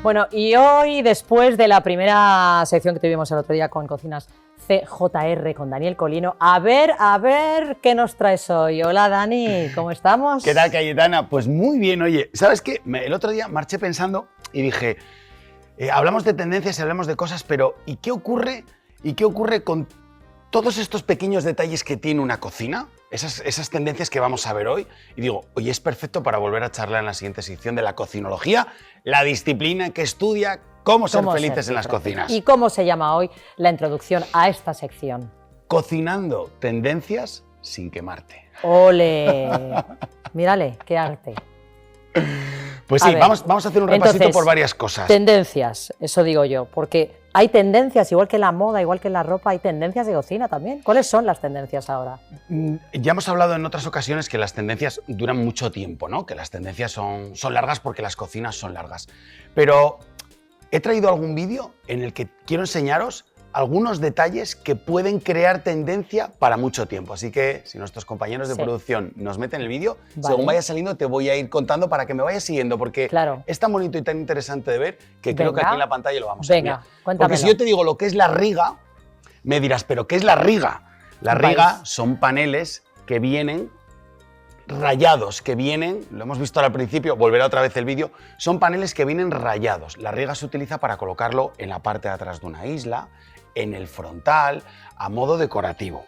Bueno, y hoy, después de la primera sección que tuvimos el otro día con Cocinas CJR, con Daniel Colino, a ver qué nos traes hoy. Hola, Dani, ¿cómo estamos? ¿Qué tal, Cayetana? Pues muy bien, oye, ¿sabes qué? El otro día marché pensando y dije, hablamos de tendencias y hablamos de cosas, pero ¿y qué ocurre con todos estos pequeños detalles que tiene una cocina? Esas tendencias que vamos a ver hoy. Y digo, oye, es perfecto para volver a charlar en la siguiente sección de la cocinología, la disciplina que estudia cómo ser felices en las cocinas. ¿Y cómo se llama hoy la introducción a esta sección? Cocinando tendencias sin quemarte. ¡Ole! Mírale, qué arte. Pues sí, vamos a hacer un repasito entonces, por varias cosas. Tendencias, eso digo yo, porque hay tendencias, igual que en la moda, igual que en la ropa, hay tendencias de cocina también. ¿Cuáles son las tendencias ahora? Ya hemos hablado en otras ocasiones que las tendencias duran mucho tiempo, ¿no? Que las tendencias son largas porque las cocinas son largas. Pero he traído algún vídeo en el que quiero enseñaros algunos detalles que pueden crear tendencia para mucho tiempo. Así que si nuestros compañeros de producción nos meten el vídeo, según vaya saliendo te voy a ir contando para que me vayas siguiendo, porque es tan bonito y tan interesante de ver que creo que aquí en la pantalla lo vamos a ver. Cuéntamelo. Porque si yo te digo lo que es la riga, me dirás, ¿pero qué es la riga? La riga son paneles que vienen rayados, que vienen, lo hemos visto al principio, volverá otra vez el vídeo, son paneles que vienen rayados. La riga se utiliza para colocarlo en la parte de atrás de una isla, en el frontal, a modo decorativo.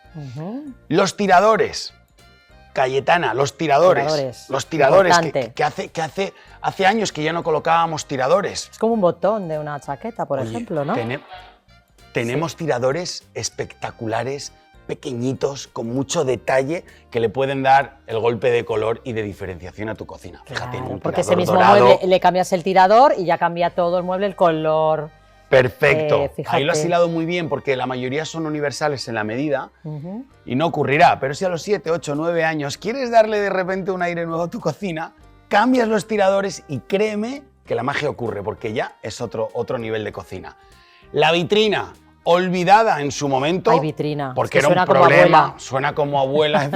Los tiradores, Cayetana, los tiradores que hace años que ya no colocábamos tiradores. Es como un botón de una chaqueta, por ejemplo, ¿no? Tenemos tiradores espectaculares, pequeñitos, con mucho detalle, que le pueden dar el golpe de color y de diferenciación a tu cocina. Fíjate, en un porque ese mismo dorado, mueble le cambias el tirador y ya cambia todo el mueble, el color. Perfecto. Ahí lo has hilado muy bien, porque la mayoría son universales en la medida y no ocurrirá. Pero si a los 7, 8, 9 años quieres darle de repente un aire nuevo a tu cocina, cambias los tiradores y créeme que la magia ocurre, porque ya es otro nivel de cocina. La vitrina, olvidada en su momento. Hay vitrina. Porque era un problema. Suena como abuela.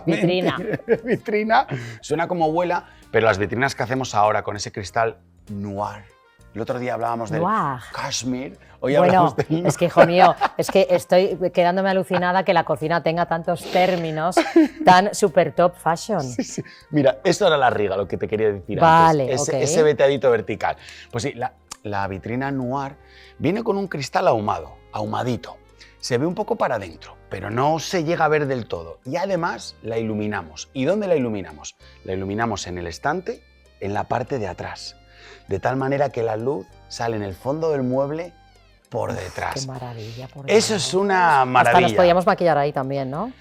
Vitrina. Vitrina. Suena como abuela, pero las vitrinas que hacemos ahora con ese cristal noir. El otro día hablábamos del cashmere. Hoy hablamos del... Es que, hijo mío, es que estoy quedándome alucinada que la cocina tenga tantos términos tan super top fashion. Sí. Mira, eso era la riga, lo que te quería decir antes. Ese veteadito vertical. Pues sí, la vitrina noir viene con un cristal ahumadito. Se ve un poco para adentro, pero no se llega a ver del todo. Y además la iluminamos. ¿Y dónde la iluminamos? La iluminamos en el estante, en la parte de atrás. De tal manera que la luz sale en el fondo del mueble por detrás. ¡Qué maravilla! Eso es una maravilla. Hasta nos podíamos maquillar ahí también, ¿no?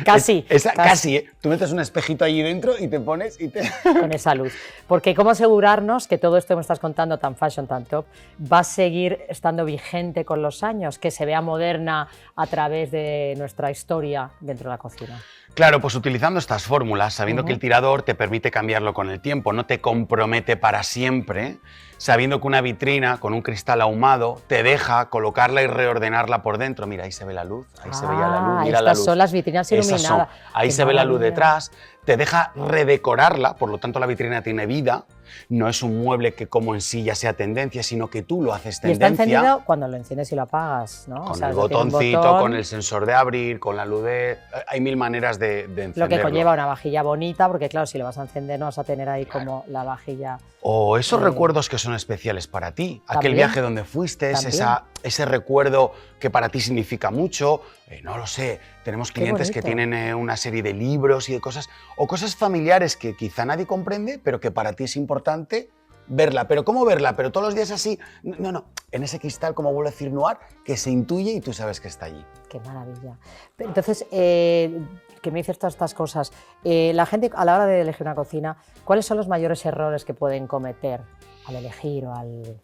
Casi. Casi. Tú metes un espejito allí dentro y te pones y te... Con esa luz. Porque ¿cómo asegurarnos que todo esto que me estás contando, tan fashion, tan top, va a seguir estando vigente con los años, que se vea moderna a través de nuestra historia dentro de la cocina? Claro, pues utilizando estas fórmulas, sabiendo que el tirador te permite cambiarlo con el tiempo, no te compromete para siempre, sabiendo que una vitrina con un cristal ahumado te deja colocarla y reordenarla por dentro. Mira, ahí se ve la luz, ahí se veía la luz, mira la luz. Estas son las vitrinas iluminadas. Ahí se ve la luz detrás, te deja redecorarla, por lo tanto la vitrina tiene vida, no es un mueble que como en sí ya sea tendencia, sino que tú lo haces tendencia. Y está encendido cuando lo enciendes y lo apagas, ¿no? Con el botoncito, con el sensor de abrir, con la luz de... Hay mil maneras de encenderlo. Lo que conlleva una vajilla bonita, porque claro, si lo vas a encender no vas a tener ahí como la vajilla... O esos recuerdos que son especiales para ti, aquel viaje donde fuiste, ese recuerdo que para ti significa mucho, no lo sé, tenemos clientes que tienen una serie de libros y de cosas, o cosas familiares que quizá nadie comprende, pero que para ti es importante verla. ¿Pero cómo verla? ¿Pero todos los días así? No, en ese cristal, como vuelvo a decir, noir, que se intuye y tú sabes que está allí. ¡Qué maravilla! Entonces, que me dices todas estas cosas, la gente a la hora de elegir una cocina, ¿cuáles son los mayores errores que pueden cometer al elegir o al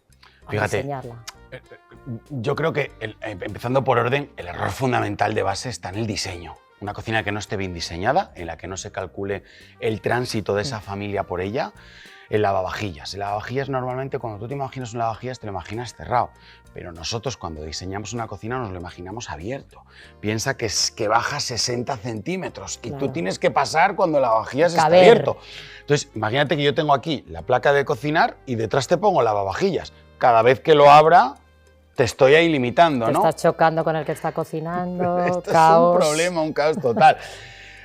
diseñarla? Yo creo que, empezando por orden, el error fundamental de base está en el diseño. Una cocina que no esté bien diseñada, en la que no se calcule el tránsito de esa familia por ella, el lavavajillas. El lavavajillas normalmente cuando tú te imaginas un lavavajillas te lo imaginas cerrado, pero nosotros cuando diseñamos una cocina nos lo imaginamos abierto. Piensa que baja 60 centímetros y tú tienes que pasar cuando el lavavajillas está abierto. Entonces, imagínate que yo tengo aquí la placa de cocinar y detrás te pongo lavavajillas. Cada vez que lo abra, te estoy ahí limitando, ¿no? Te estás chocando con el que está cocinando, Esto caos. Es un problema, un caos total.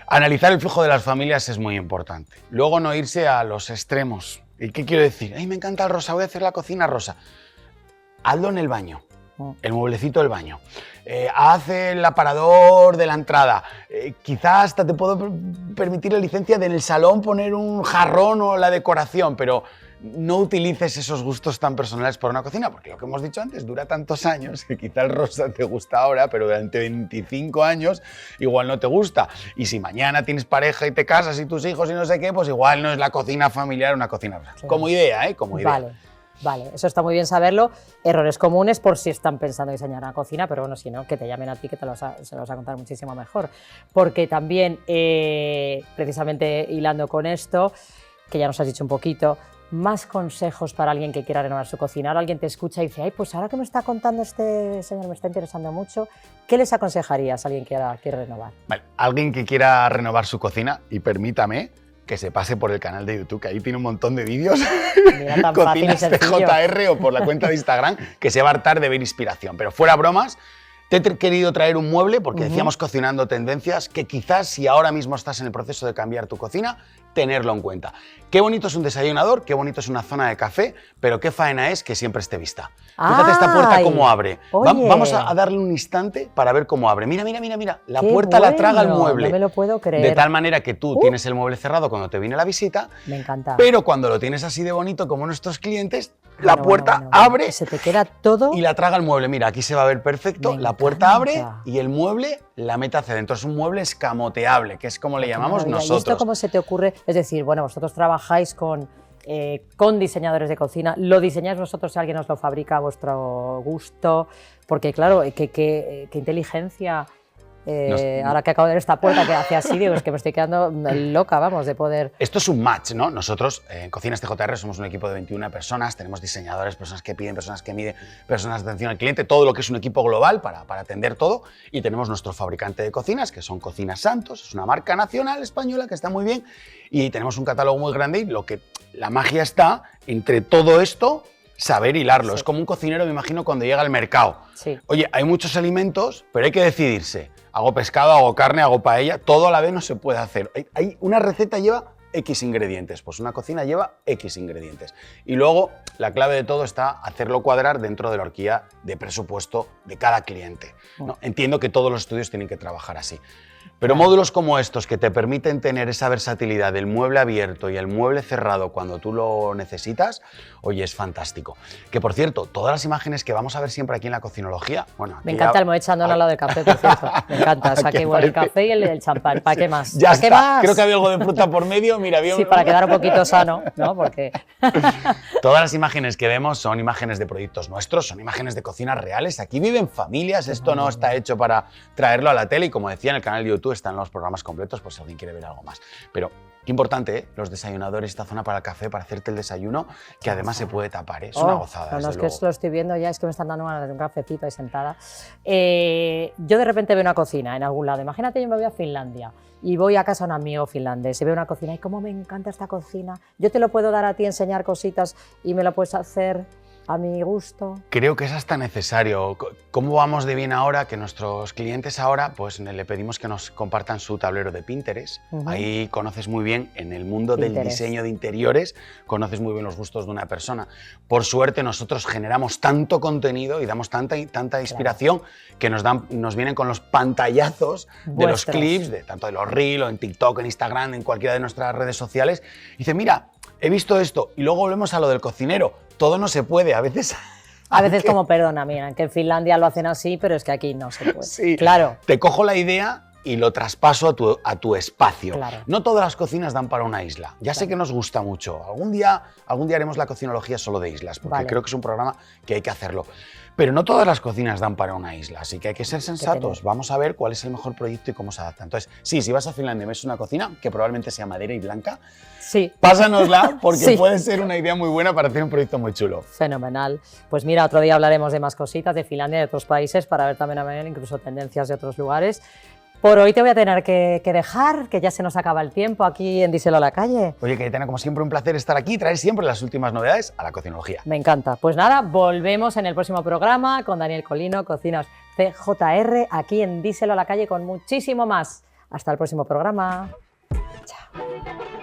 Analizar el flujo de las familias es muy importante. Luego no irse a los extremos. ¿Y qué quiero decir? ¡Ay, me encanta el rosa, voy a hacer la cocina rosa! Hazlo en el baño, el mueblecito del baño. Haz el aparador de la entrada. Quizás hasta te puedo permitir la licencia de en el salón poner un jarrón o la decoración, pero no utilices esos gustos tan personales por una cocina, porque lo que hemos dicho antes dura tantos años que quizá el rosa te gusta ahora, pero durante 25 años igual no te gusta. Y si mañana tienes pareja y te casas y tus hijos y no sé qué, pues igual no es la cocina familiar una cocina rosa. Claro. Como idea, ¿eh? Como idea. Vale, eso está muy bien saberlo. Errores comunes por si están pensando en diseñar una cocina, pero bueno, si no, que te llamen a ti, que se lo vas a contar muchísimo mejor. Porque también, precisamente hilando con esto, que ya nos has dicho un poquito, más consejos para alguien que quiera renovar su cocina. Ahora alguien te escucha y dice, ay, pues ahora que me está contando este señor, me está interesando mucho, ¿qué les aconsejarías a alguien que quiere renovar? Vale, alguien que quiera renovar su cocina, y permítame que se pase por el canal de YouTube, que ahí tiene un montón de vídeos, Cocinas TJR, o por la cuenta de Instagram, que se va a hartar de ver inspiración. Pero fuera bromas, te he querido traer un mueble porque decíamos cocinando tendencias, que quizás si ahora mismo estás en el proceso de cambiar tu cocina, tenerlo en cuenta. Qué bonito es un desayunador, qué bonito es una zona de café, pero qué faena es que siempre esté vista. Fíjate esta puerta cómo abre. Vamos a darle un instante para ver cómo abre. Mira, mira, mira, mira. La puerta la traga el mueble. No me lo puedo creer. De tal manera que tú tienes el mueble cerrado cuando te viene la visita. Me encanta. Pero cuando lo tienes así de bonito como nuestros clientes, la puerta abre se te queda todo y la traga el mueble. Mira, aquí se va a ver perfecto. La puerta abre y el mueble la mete hacia adentro. Es un mueble escamoteable, que es como le llamamos nosotros. ¿Y esto cómo se te ocurre? Es decir, bueno, vosotros trabajáis con diseñadores de cocina, lo diseñáis vosotros si alguien os lo fabrica a vuestro gusto, porque claro, qué inteligencia. Ahora que acabo de ver esta puerta que hace así, digo, es que me estoy quedando loca, vamos, de poder... Esto es un match, ¿no? Nosotros en Cocinas TJR somos un equipo de 21 personas, tenemos diseñadores, personas que piden, personas que miden, personas de atención al cliente, todo lo que es un equipo global para atender todo, y tenemos nuestro fabricante de cocinas, que son Cocinas Santos, es una marca nacional española que está muy bien, y tenemos un catálogo muy grande, y la magia está entre todo esto, saber hilarlo. Sí. Es como un cocinero, me imagino, cuando llega al mercado. Sí. Oye, hay muchos alimentos, pero hay que decidirse. Hago pescado, hago carne, hago paella, todo a la vez no se puede hacer. Una receta lleva X ingredientes, pues una cocina lleva X ingredientes. Y luego la clave de todo está hacerlo cuadrar dentro de la horquilla de presupuesto de cada cliente, ¿no? Entiendo que todos los estudios tienen que trabajar así. Pero módulos como estos que te permiten tener esa versatilidad del mueble abierto y el mueble cerrado cuando tú lo necesitas, oye, es fantástico. Que por cierto, todas las imágenes que vamos a ver siempre aquí en la cocinología, bueno, me encanta el echándolo al lado del café, por cierto. Me encanta, o sea, que igual el café y el champán, ¿para qué más? Ya ¿Para está. qué más? Creo que había algo de fruta por medio, mira, había sí, para quedar un poquito sano, ¿no? Porque todas las imágenes que vemos son imágenes de proyectos nuestros, son imágenes de cocinas reales. Aquí viven familias, esto no está hecho para traerlo a la tele y como decía en el canal de YouTube están los programas completos por si alguien quiere ver algo más. Pero qué importante, ¿eh? Los desayunadores, esta zona para el café, para hacerte el desayuno, que además se puede tapar, ¿eh? Es una gozada. No, es que lo estoy viendo ya, es que me están dando ganas de un cafecito ahí sentada. Yo de repente veo una cocina en algún lado. Imagínate, yo me voy a Finlandia y voy a casa de un amigo finlandés y veo una cocina y cómo me encanta esta cocina. Yo te lo puedo dar a ti, enseñar cositas y me lo puedes hacer a mi gusto. Creo que es hasta necesario. ¿Cómo vamos de bien ahora que nuestros clientes ahora pues le pedimos que nos compartan su tablero de Pinterest? Ahí conoces muy bien, en el mundo del diseño de interiores, conoces muy bien los gustos de una persona. Por suerte nosotros generamos tanto contenido y damos tanta inspiración que nos vienen con los pantallazos de los clips, tanto de los Reels, o en TikTok, en Instagram, en cualquiera de nuestras redes sociales. Y dice, mira, he visto esto. Y luego volvemos a lo del cocinero. Todo no se puede, a veces... A veces como, perdona, mira, que en Finlandia lo hacen así, pero es que aquí no se puede. Sí, claro. Te cojo la idea y lo traspaso a tu espacio. Claro. No todas las cocinas dan para una isla. Ya sé que nos gusta mucho. Algún día haremos la cocinología solo de islas, porque creo que es un programa que hay que hacerlo. Pero no todas las cocinas dan para una isla, así que hay que ser sensatos. Vamos a ver cuál es el mejor proyecto y cómo se adapta. Entonces, sí, si vas a Finlandia y ves una cocina que probablemente sea madera y blanca, sí, pásanosla porque puede ser una idea muy buena para hacer un proyecto muy chulo. Fenomenal. Pues mira, otro día hablaremos de más cositas de Finlandia y de otros países para ver también incluso tendencias de otros lugares. Por hoy te voy a tener que dejar, que ya se nos acaba el tiempo aquí en Díselo a la Calle. Oye, Cayetana, como siempre, un placer estar aquí y traer siempre las últimas novedades a la cocinología. Me encanta. Pues nada, volvemos en el próximo programa con Daniel Colino, Cocinas CJR, aquí en Díselo a la Calle con muchísimo más. Hasta el próximo programa. Chao.